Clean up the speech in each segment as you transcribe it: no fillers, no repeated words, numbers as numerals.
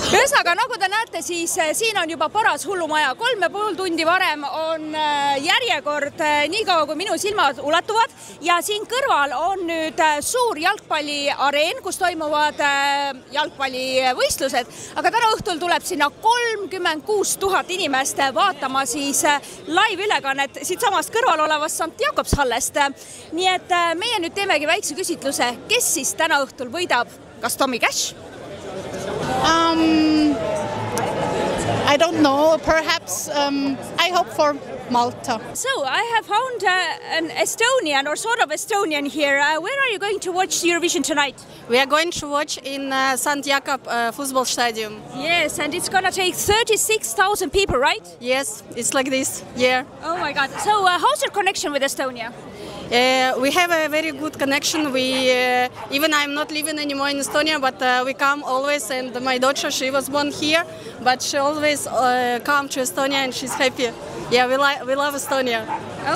Ühesõnaga, nagu te näete, siis siin on juba paras hullumaja. 3,5 tundi varem on järjekord nii kaua, kui minu silmad ulatuvad ja siin kõrval on nüüd suur jalgpalliareen, kus toimuvad jalgpallivõistlused, aga täna õhtul tuleb sinna 36 000 inimest vaatama siis live-ülekannet siit samast kõrval olevast St Jakobshallest. Nii et meie nüüd teemegi väikse küsitluse, kes siis täna õhtul võidab? Kas Tommy Cash? I don't know. Perhaps I hope for Malta. So I have found an Estonian or sort of Estonian here. Where are you going to watch Eurovision tonight? We are going to watch in St Jakob football stadium. Yes, and it's gonna take 36,000 people, right? Yes, it's like this. Yeah. Oh my God. So how's your connection with Estonia? We have a very good connection. We even I'm not living anymore in Estonia, but we come always. And my daughter, she was born here, but she always come to Estonia, and she's happy. Yeah, we love Estonia.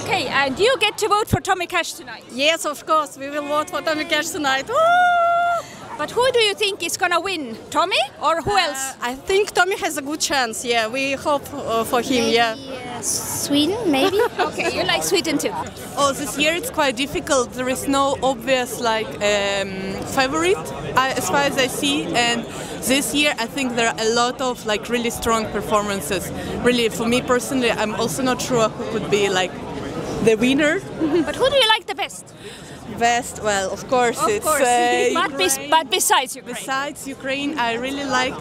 Okay, and you get to vote for Tommy Cash tonight? Yes, of course, we will vote for Tommy Cash tonight. Woo! But who do you think is gonna win? Tommy or who else? I think Tommy has a good chance. Yeah, we hope for him. Yeah. Sweden, maybe. Okay, you like Sweden too. Oh, this year it's quite difficult. There is no obvious favorite as far as I see, and this year I think there are a lot of really strong performances. Really, for me personally, I'm also not sure who could be the winner. But who do you like the best? Best, well, of course, it's but besides Ukraine. Besides Ukraine, I really like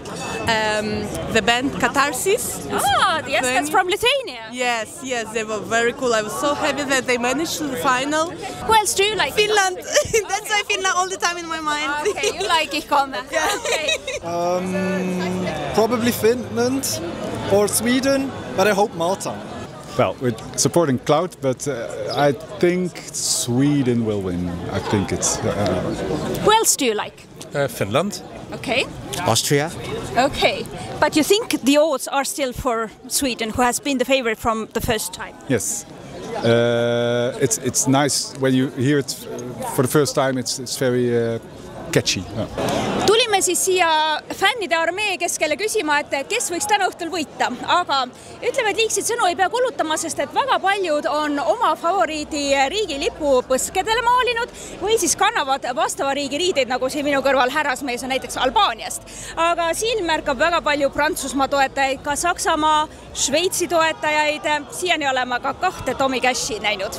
the band Catharsis. Oh, yes, that's from Lithuania. Yes, they were very cool. I was so happy that they managed to the final. Who else do you like? Finland. That's why Finland all the time in my mind. Okay, you like Ikome. Yeah. Okay. Probably Finland or Sweden, but I hope Malta. Well, we're supporting Cloud, but I think Sweden will win. I think it's... Who else do you like? Finland. Okay. Austria. Okay. But you think the odds are still for Sweden, who has been the favorite from the first time? Yes. It's nice when you hear it for the first time. It's very catchy. Tulime siis siia fännide armee keskele küsima, et kes võiks täna õhtul võita, aga ütleme, et liigseid sõnu ei pea kulutama, sest et väga paljud on oma favoriidi riigi lipu põskedele maalinud või siis kannavad vastava riigi riideid, nagu siin minu kõrval härrasmees on näiteks Albaaniast. Aga siin märkab väga palju Prantsusmaa toetajaid, ka Saksamaa, Šveitsi toetajaid, siiani oleme ka 2 Tommy Cashi näinud.